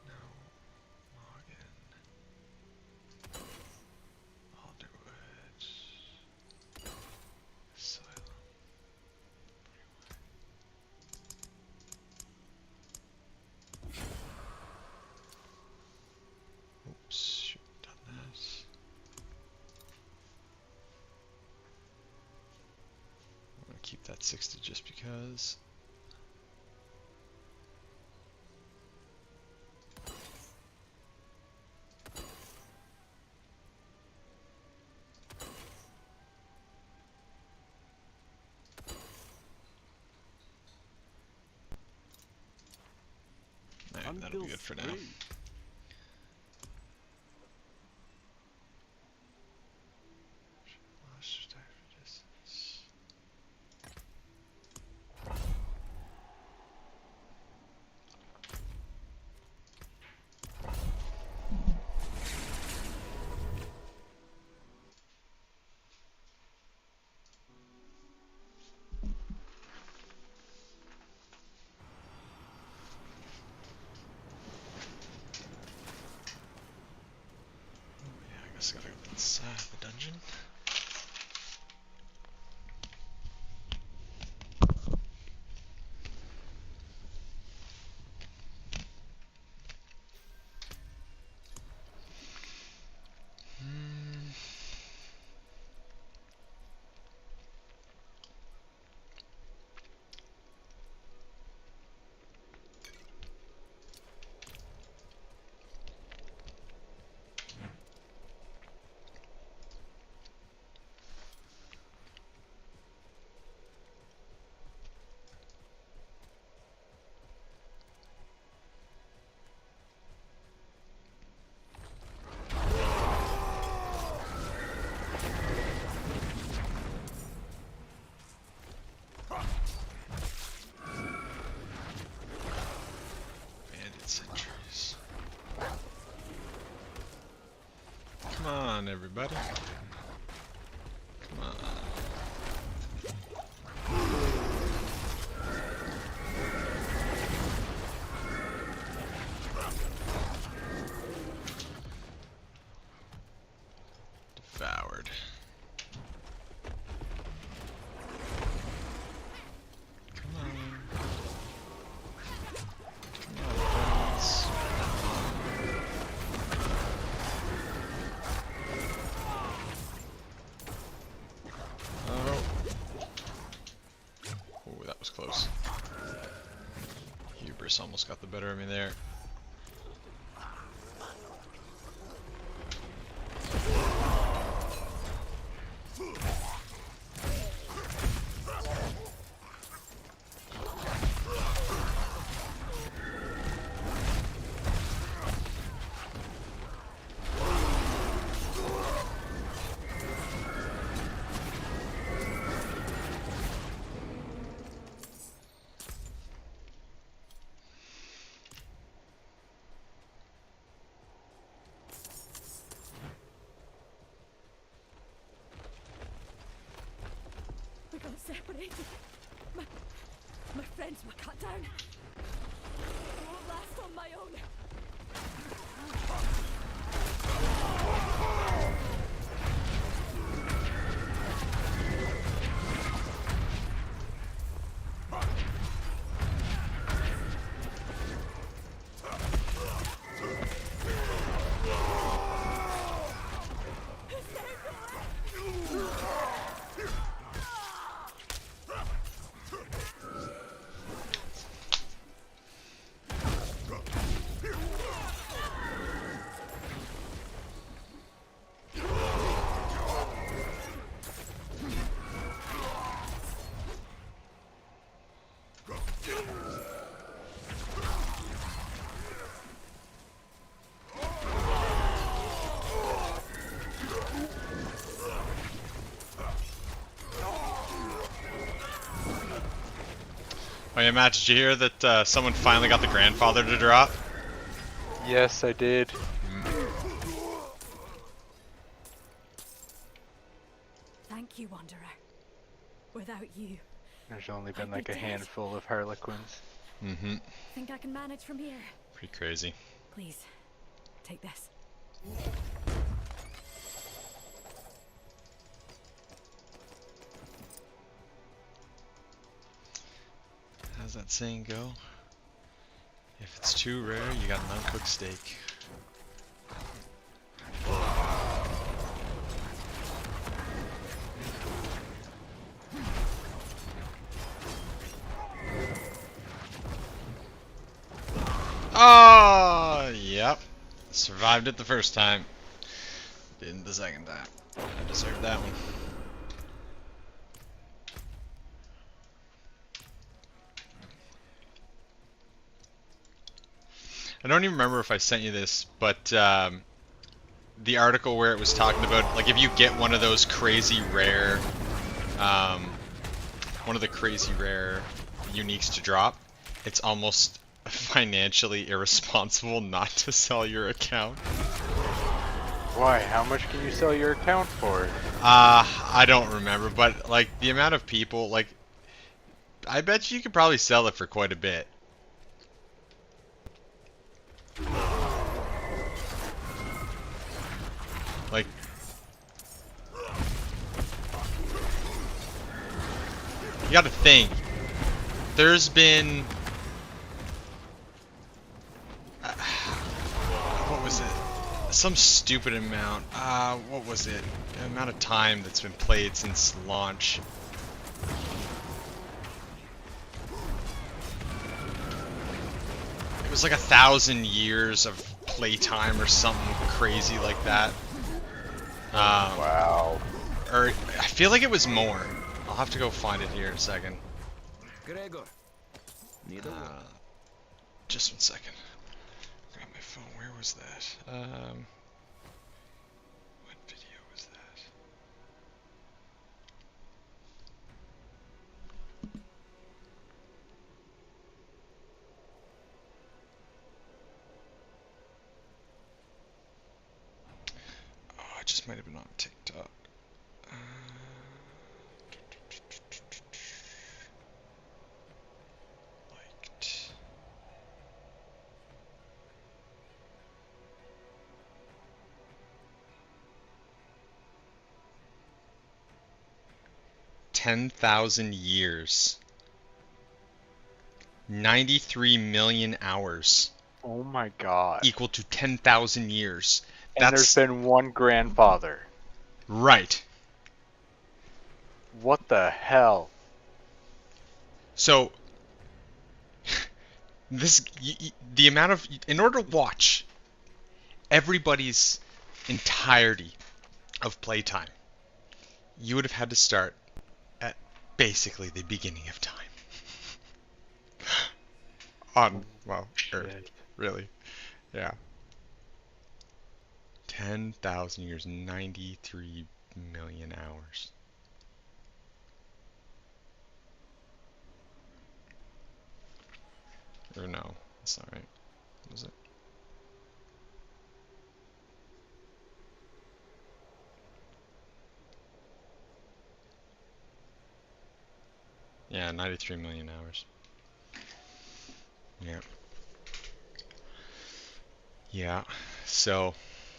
No. Login. Alderwood. Asylum. Oops, shouldn't have done that. I'm gonna keep that 60 just because. Alright, that'll be good for now. Monsters die for distance. Oh yeah, I guess I gotta go inside the dungeon. buddy. Come on. Devoured. Come on. Come on, friends. Oh. Oh, that was close. Hubris almost got the better of me there.
We got separated. My friends were cut down. I won't last on my own.
Oh yeah, Matt, did you hear that someone finally got the grandfather to drop?
Yes, I did.
Thank you, Wanderer. Without you,
There's only been
I'd be
like a
dead.
handful of Harlequins.
Mm-hmm.
think I can manage from here.
Pretty crazy.
Please, take this.
How's that saying go? If it's too rare, you got an uncooked steak. Oh, yep. Survived it the first time. Didn't the second time. I deserved that one. I don't even remember if I sent you this, but the article where it was talking about, like, if you get one of those crazy rare, one of the crazy rare uniques to drop, it's almost financially irresponsible not to sell your account.
Why? How much can you sell your account for?
I don't remember, but like the amount of people, like, I bet you could probably sell it for quite a bit. Like, you gotta think, there's been, what was it? Some stupid amount. What was it? The amount of time that's been played since launch. It was like 1,000 years of playtime or something crazy like that.
Wow.
Or I feel like it was more. I'll have to go find it here in a second.
Gregor. Need a word.
Just 1 second. Grab my phone. Where was that? What video was that? Oh, it just this might have been on TikTok. Liked. $10,000 years. 93 million hours
Oh my god.
equal to 10,000 years.
And
That's
there's been one grandfather.
right.
What the hell?
So the amount of, in order to watch everybody's entirety of playtime, you would have had to start at basically the beginning of time. On, well, Earth,
Shit.
really. Yeah. 10,000 years, 93 million hours. Or no, that's not right. Was it? Yeah, 93 million hours. Yeah. Yeah. So,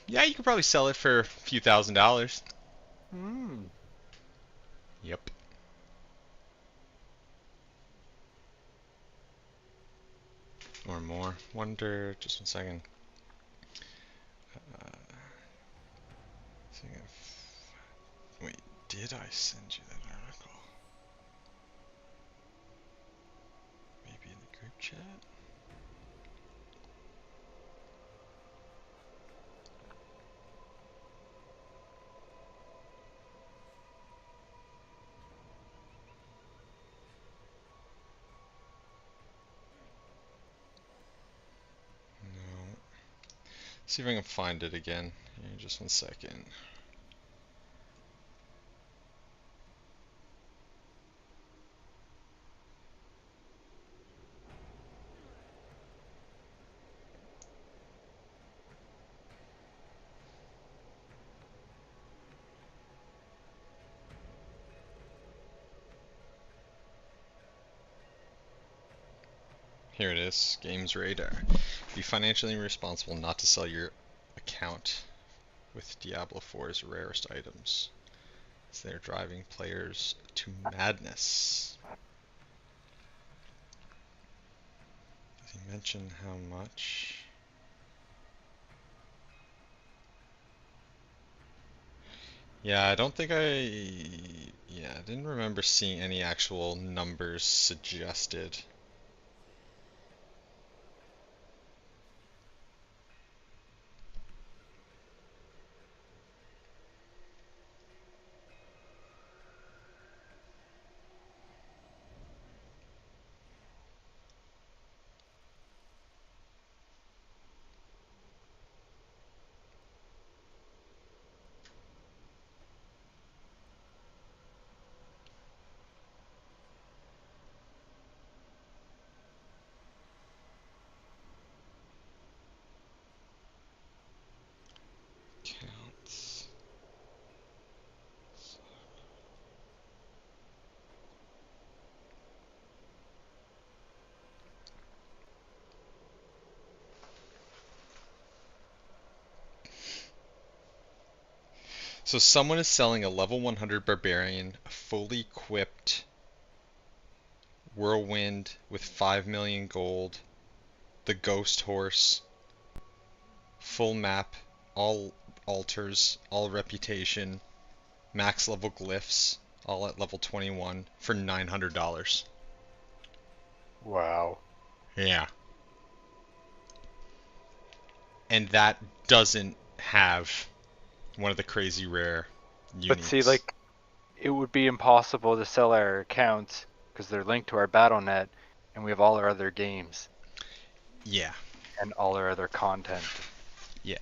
yeah, you could probably sell it for a few $1,000s.
Hmm.
Yep. Or more. Wonder, just 1 second. Uh, wait, did I send you that article? Maybe in the group chat? No. See if I can find it again. Here, just 1 second. Here it is, Games Radar. Be financially responsible not to sell your account with Diablo 4's rarest items, as they're driving players to madness. Does he mention how much? Yeah, I don't think I didn't remember seeing any actual numbers suggested. Counts. So someone is selling a level 100 Barbarian, a fully equipped Whirlwind with 5 million gold, the Ghost Horse, full map, all altars, all reputation, max level glyphs, all at level 21 for $900.
Wow.
Yeah. And that doesn't have one of the crazy rare
But see,
uniques.
like, it would be impossible to sell our accounts because they're linked to our BattleNet, and we have all our other games
Yeah.
and all our other content.
Yeah.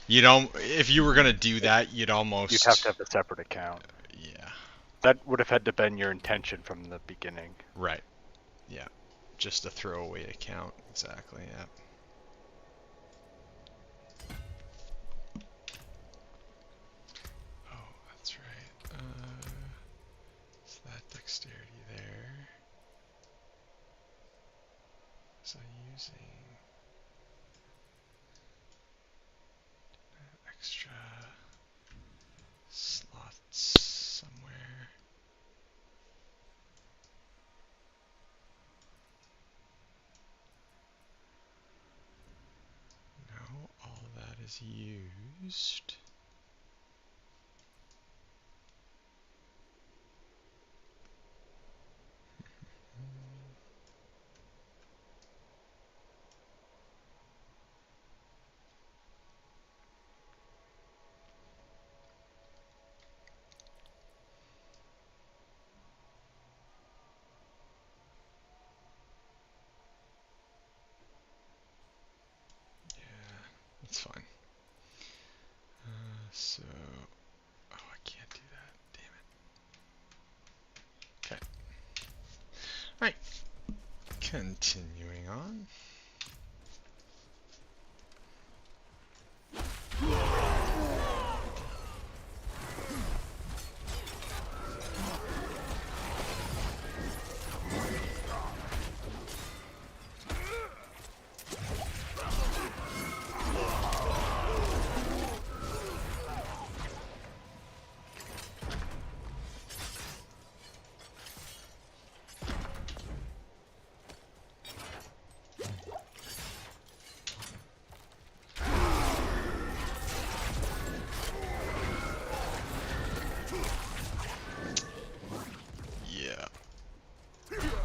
You don't, if you were gonna do that, you'd almost.
You'd have to have a separate account.
Yeah.
That would have had to been your intention from the beginning.
Right. Yeah. Just a throwaway account. Exactly. Yeah. extra slots somewhere. No, all of that is used. Yeah, that's fine. So, oh, I can't do that. Damn it. Okay. Right. Continuing on. Yeah.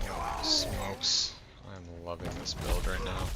Oh, smokes. I'm loving this build right now.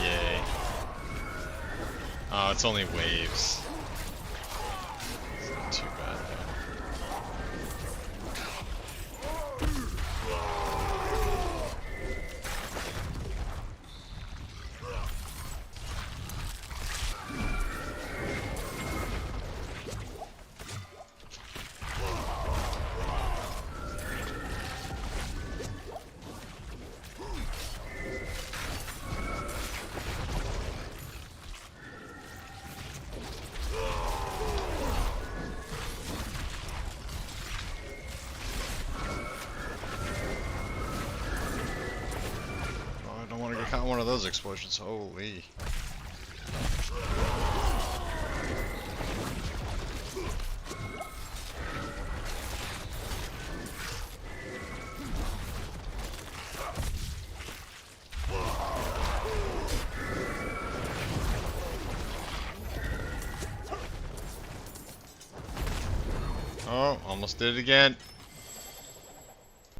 Yay. Oh, it's only waves. It's not too bad though. Oh, I don't want to get caught in one of those explosions. Holy. Oh, almost did it again.